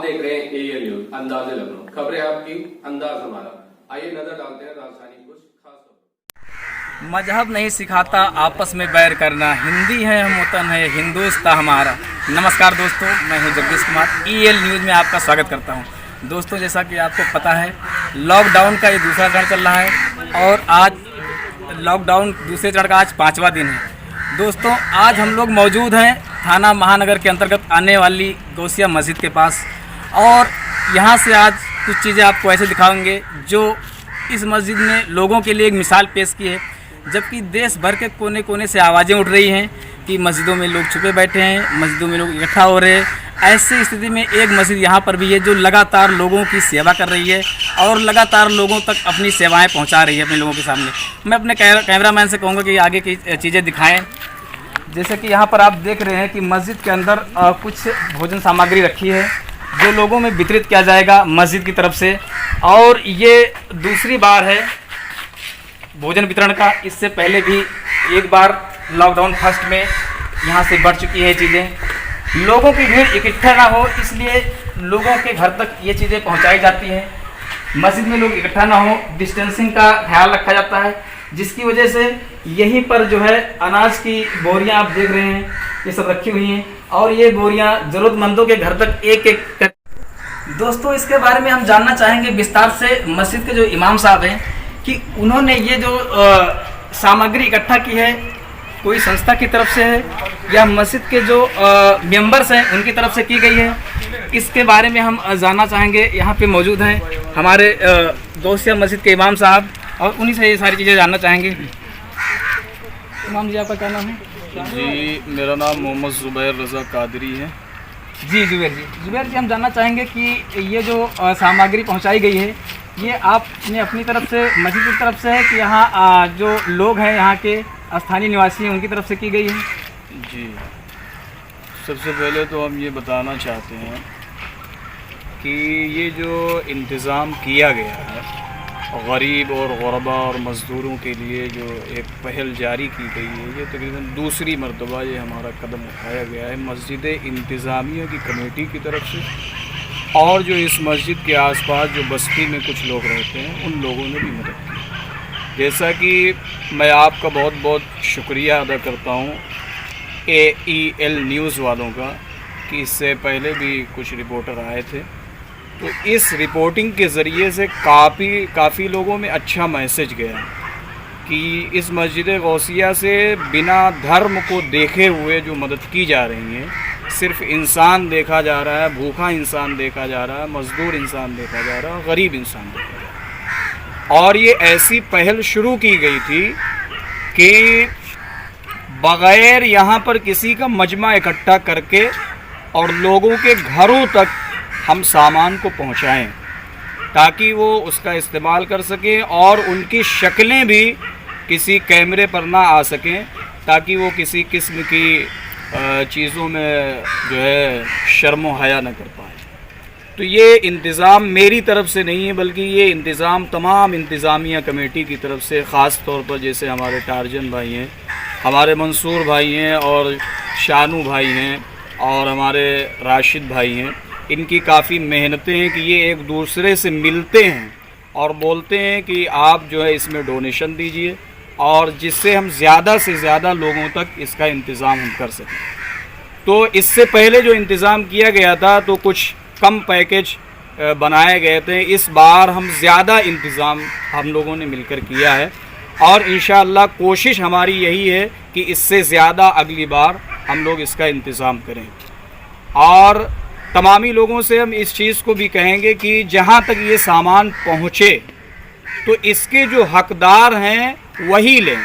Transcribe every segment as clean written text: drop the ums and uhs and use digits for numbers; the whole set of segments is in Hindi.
देख रहे हैं एएल न्यूज अंदाज़े लखनऊ। खबरें आपकी, अंदाज हमारा। आइए नजर डालते हैं राजधानी कुछ खास खबरों। मजहब नहीं सिखाता आपस में बैर करना, हिंदी है हम वतन है हिंदुस्तान हमारा। नमस्कार दोस्तों, मैं हूं जगदीश कुमार। ईएल न्यूज़ में आपका स्वागत करता हूं। दोस्तों, जैसा कि आपको पता है, लॉकडाउन का ये दूसरा चरण चल रहा है और आज लॉकडाउन दूसरे चरण का आज 5वां दिन है। दोस्तों, आज हम लोग मौजूद हैं थाना महानगर के अंतर्गत आने वाली गौसिया मस्जिद के पास और यहाँ से आज कुछ चीज़ें आपको ऐसे दिखाएंगे जो इस मस्जिद ने लोगों के लिए एक मिसाल पेश की है। जबकि देश भर के कोने कोने से आवाज़ें उठ रही हैं कि मस्जिदों में लोग छुपे बैठे हैं, मस्जिदों में लोग इकट्ठा हो रहे हैं। ऐसी स्थिति में एक मस्जिद यहाँ पर भी है जो लगातार लोगों की सेवा कर रही है और लगातार लोगों तक अपनी सेवाएं पहुँचा रही है अपने लोगों के सामने। मैं अपने कैमरामैन से कहूँगा कि आगे की चीज़ें दिखाएँ। जैसे कि यहाँ पर आप देख रहे हैं कि मस्जिद के अंदर कुछ भोजन सामग्री रखी है जो लोगों में वितरित किया जाएगा मस्जिद की तरफ से। और ये दूसरी बार है भोजन वितरण का। इससे पहले भी एक बार लॉकडाउन फर्स्ट में यहाँ से बढ़ चुकी है चीज़ें। लोगों की भीड़ इकट्ठा ना हो इसलिए लोगों के घर तक ये चीज़ें पहुँचाई जाती हैं। मस्जिद में लोग इकट्ठा ना हो, डिस्टेंसिंग का ख्याल रखा जाता है, जिसकी वजह से यहीं पर जो है अनाज की बोरियां आप देख रहे हैं ये सब रखी हुई हैं और ये बोरियां ज़रूरतमंदों के घर तक एक एक। दोस्तों, इसके बारे में हम जानना चाहेंगे विस्तार से मस्जिद के जो इमाम साहब हैं कि उन्होंने ये जो सामग्री इकट्ठा की है कोई संस्था की तरफ से है या मस्जिद के जो मेंबर्स हैं उनकी तरफ से की गई है। इसके बारे में हम जानना चाहेंगे। यहाँ पे मौजूद हैं हमारे गौसिया मस्जिद के इमाम साहब और उन्हीं से ये सारी चीज़ें जानना चाहेंगे। इमाम जी, आपका क्या नाम है? जी, मेरा नाम मोहम्मद ज़ुबैर रज़ा कादरी है। जी जुबैर जी, हम जानना चाहेंगे कि ये जो सामग्री पहुंचाई गई है ये आपने अपनी तरफ से मस्जिद की तरफ से है कि यहाँ जो लोग हैं यहाँ के स्थानीय निवासी हैं उनकी तरफ से की गई है? जी, सबसे पहले तो हम ये बताना चाहते हैं कि ये जो इंतज़ाम किया गया है गरीब और ग़ुरबा और मज़दूरों के लिए, जो एक पहल जारी की गई है, ये तकरीबन दूसरी मरतबा ये हमारा कदम उठाया गया है मस्जिद इंतज़ामिया की कमेटी की तरफ से और जो इस मस्जिद के आसपास जो बस्ती में कुछ लोग रहते हैं उन लोगों ने भी मदद की। जैसा कि मैं आपका बहुत बहुत शुक्रिया अदा करता हूँ AEL न्यूज़ वालों का कि इससे पहले भी कुछ रिपोर्टर आए थे, तो इस रिपोर्टिंग के ज़रिए से काफ़ी लोगों में अच्छा मैसेज गया कि इस मस्जिद गौसिया से बिना धर्म को देखे हुए जो मदद की जा रही है, सिर्फ इंसान देखा जा रहा है, भूखा इंसान देखा जा रहा है, मज़दूर इंसान देखा जा रहा है, गरीब इंसान देखा जा रहा है। और ये ऐसी पहल शुरू की गई थी कि बग़ैर यहाँ पर किसी का मजमा इकट्ठा करके और लोगों के घरों तक हम सामान को पहुंचाएं ताकि वो उसका इस्तेमाल कर सकें और उनकी शक्लें भी किसी कैमरे पर ना आ सकें ताकि वो किसी किस्म की चीज़ों में जो है शर्म हया न कर पाए। तो ये इंतज़ाम मेरी तरफ से नहीं है बल्कि ये इंतज़ाम तमाम इंतज़ामिया कमेटी की तरफ से, ख़ास तौर पर जैसे हमारे टार्जन भाई हैं, हमारे मंसूर भाई हैं और शानू भाई हैं और हमारे राशिद भाई हैं, इनकी काफ़ी मेहनतें हैं कि ये एक दूसरे से मिलते हैं और बोलते हैं कि आप जो है इसमें डोनेशन दीजिए और जिससे हम ज़्यादा से ज़्यादा लोगों तक इसका इंतज़ाम हम कर सकें। तो इससे पहले जो इंतज़ाम किया गया था तो कुछ कम पैकेज बनाए गए थे। इस बार हम ज़्यादा इंतज़ाम हम लोगों ने मिलकर किया है और इंशाअल्लाह कोशिश हमारी यही है कि इससे ज़्यादा अगली बार हम लोग इसका इंतज़ाम करें। और तमामी लोगों से हम इस चीज़ को भी कहेंगे कि जहाँ तक ये सामान पहुँचे तो इसके जो हकदार हैं वही लें।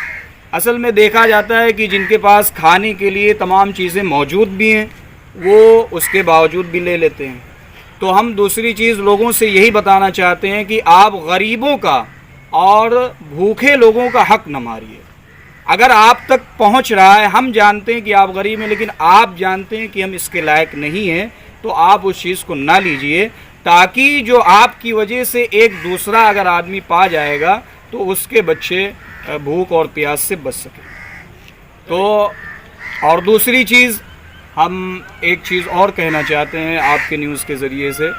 असल में देखा जाता है कि जिनके पास खाने के लिए तमाम चीज़ें मौजूद भी हैं वो उसके बावजूद भी ले लेते हैं। तो हम दूसरी चीज़ लोगों से यही बताना चाहते हैं कि आप गरीबों का और भूखे लोगों का हक न मारिए। अगर आप तक पहुंच रहा है, हम जानते हैं कि आप गरीब हैं लेकिन आप जानते हैं कि हम इसके लायक नहीं हैं, तो आप उस चीज़ को ना लीजिए ताकि जो आपकी वजह से एक दूसरा अगर आदमी पा जाएगा तो उसके बच्चे भूख और प्यास से बच सकें। तो और दूसरी चीज़ हम एक चीज़ और कहना चाहते हैं आपके न्यूज़ के ज़रिए से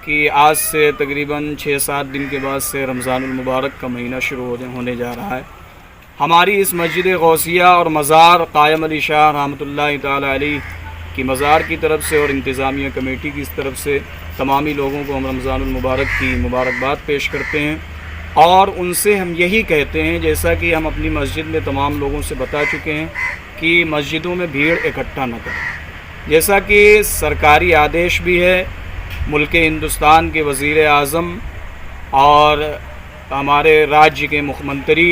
कि आज से तकरीबन 6-7 दिन के बाद से रमज़ानुल मुबारक का महीना शुरू होने जा रहा है। हमारी इस मस्जिद गौसिया और मज़ार कायम अली शाह रहमतुल्लाह ताला अलैह की मज़ार की तरफ से और इंतज़ामिया कमेटी की तरफ से तमामी लोगों को हम रमज़ानुल मुबारक की मुबारकबाद पेश करते हैं और उनसे हम यही कहते हैं, जैसा कि हम अपनी मस्जिद में तमाम लोगों से बता चुके हैं कि मस्जिदों में भीड़ इकट्ठा न करें। जैसा कि सरकारी आदेश भी है, मुल्क हिंदुस्तान के वज़ीर आज़म और हमारे राज्य के मुख्यमंत्री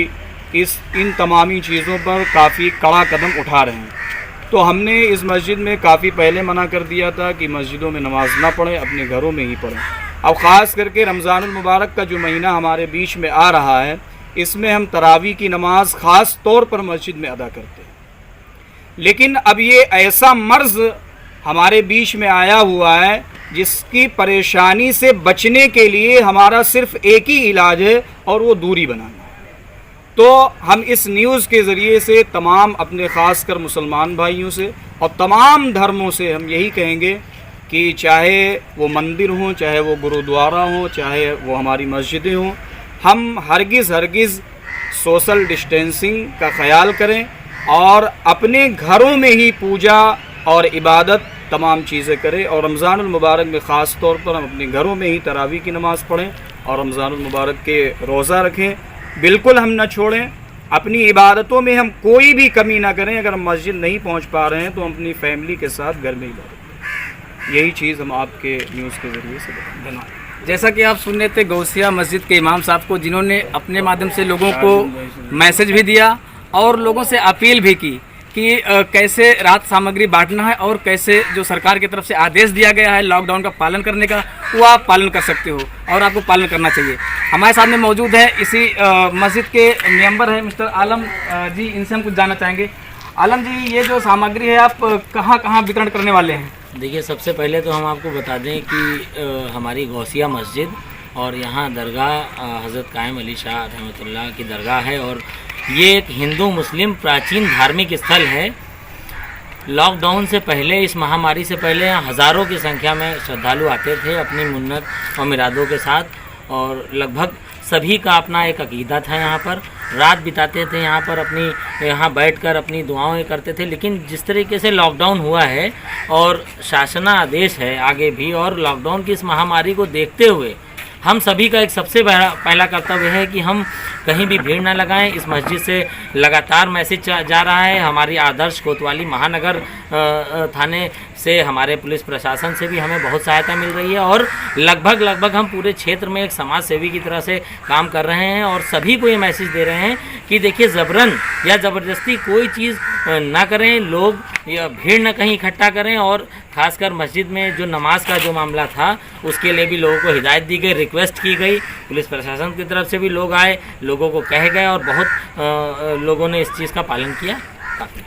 इन तमामी चीज़ों पर काफ़ी कड़ा कदम उठा रहे हैं। तो हमने इस मस्जिद में काफ़ी पहले मना कर दिया था कि मस्जिदों में नमाज़ ना पढ़ें, अपने घरों में ही पढ़ें। अब ख़ास करके रमज़ानुल मुबारक का जो महीना हमारे बीच में आ रहा है, इसमें हम तरावी की नमाज़ ख़ास तौर पर मस्जिद में अदा करते हैं। लेकिन अब ये ऐसा मर्ज़ हमारे बीच में आया हुआ है जिसकी परेशानी से बचने के लिए हमारा सिर्फ़ एक ही इलाज है और वो दूरी बनाना। तो हम इस न्यूज़ के ज़रिए से तमाम अपने ख़ास कर मुसलमान भाइयों से और तमाम धर्मों से हम यही कहेंगे कि चाहे वो मंदिर हों, चाहे वो गुरुद्वारा हों, चाहे वो हमारी मस्जिदें हों, हम हरगिज़ सोशल डिस्टेंसिंग का ख़याल करें और अपने घरों में ही पूजा और इबादत तमाम चीज़ें करें। और रमज़ानुल मुबारक में ख़ास तौर पर हम अपने घरों में ही तरावी की नमाज़ पढ़ें और रमज़ानुल मुबारक के रोज़ा रखें। बिल्कुल हम न छोड़ें, अपनी इबादतों में हम कोई भी कमी ना करें। अगर हम मस्जिद नहीं पहुंच पा रहे हैं तो हम अपनी फैमिली के साथ घर में ही इबादत करें। यही चीज़ हम आपके न्यूज़ के ज़रिए से बताएं। जैसा कि आप सुन रहे थे गौसिया मस्जिद के इमाम साहब को, जिन्होंने अपने माध्यम से लोगों को मैसेज भी दिया और लोगों से अपील भी की कि कैसे राहत सामग्री बांटना है और कैसे जो सरकार की तरफ से आदेश दिया गया है लॉकडाउन का पालन करने का, वो आप पालन कर सकते हो और आपको पालन करना चाहिए। हमारे सामने मौजूद है इसी मस्जिद के मेंबर है मिस्टर आलम जी, इनसे हम कुछ जानना चाहेंगे। आलम जी, ये जो सामग्री है आप कहाँ कहाँ वितरण करने वाले हैं? देखिए, सबसे पहले तो हम आपको बता दें कि हमारी गौसिया मस्जिद और यहाँ दरगाह हज़रत कायम अली शाह रहमतुल्लाह की दरगाह है और ये एक हिंदू मुस्लिम प्राचीन धार्मिक स्थल है। लॉकडाउन से पहले, इस महामारी से पहले यहाँ हज़ारों की संख्या में श्रद्धालु आते थे अपनी मुन्नत और मिरादों के साथ और लगभग सभी का अपना एक अकीदा था। यहाँ पर रात बिताते थे, यहाँ पर यहाँ बैठकर अपनी दुआएं करते थे। लेकिन जिस तरीके से लॉकडाउन हुआ है और शासनादेश है आगे भी, और लॉकडाउन की इस महामारी को देखते हुए हम सभी का एक सबसे पहला कर्तव्य है कि हम कहीं भी भीड़ ना लगाएं। इस मस्जिद से लगातार मैसेज जा रहा है। हमारी आदर्श कोतवाली महानगर थाने से, हमारे पुलिस प्रशासन से भी हमें बहुत सहायता मिल रही है और लगभग हम पूरे क्षेत्र में एक समाज सेवी की तरह से काम कर रहे हैं और सभी को ये मैसेज दे रहे हैं कि देखिए, ज़बरन या ज़बरदस्ती कोई चीज़ ना करें, लोग या भीड़ न कहीं इकट्ठा करें। और ख़ासकर मस्जिद में जो नमाज का जो मामला था उसके लिए भी लोगों को हिदायत दी गई, रिक्वेस्ट की गई। पुलिस प्रशासन की तरफ से भी लोग आए, लोगों को कहे गए और बहुत लोगों ने इस चीज़ का पालन किया। काफ़ी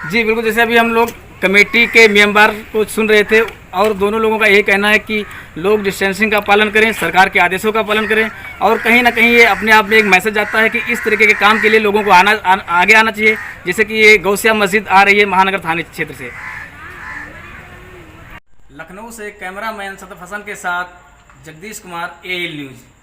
जी बिल्कुल, जैसे अभी हम लोग कमेटी के मेंबर को सुन रहे थे और दोनों लोगों का यही कहना है कि लोग डिस्टेंसिंग का पालन करें, सरकार के आदेशों का पालन करें और कहीं ना कहीं ये अपने आप में एक मैसेज आता है कि इस तरीके के काम के लिए लोगों को आगे आना चाहिए। जैसे कि ये गौसिया मस्जिद आ रही है महानगर थाने क्षेत्र से। लखनऊ से कैमरामैन सतफ हसन के साथ जगदीश कुमार, AL न्यूज़।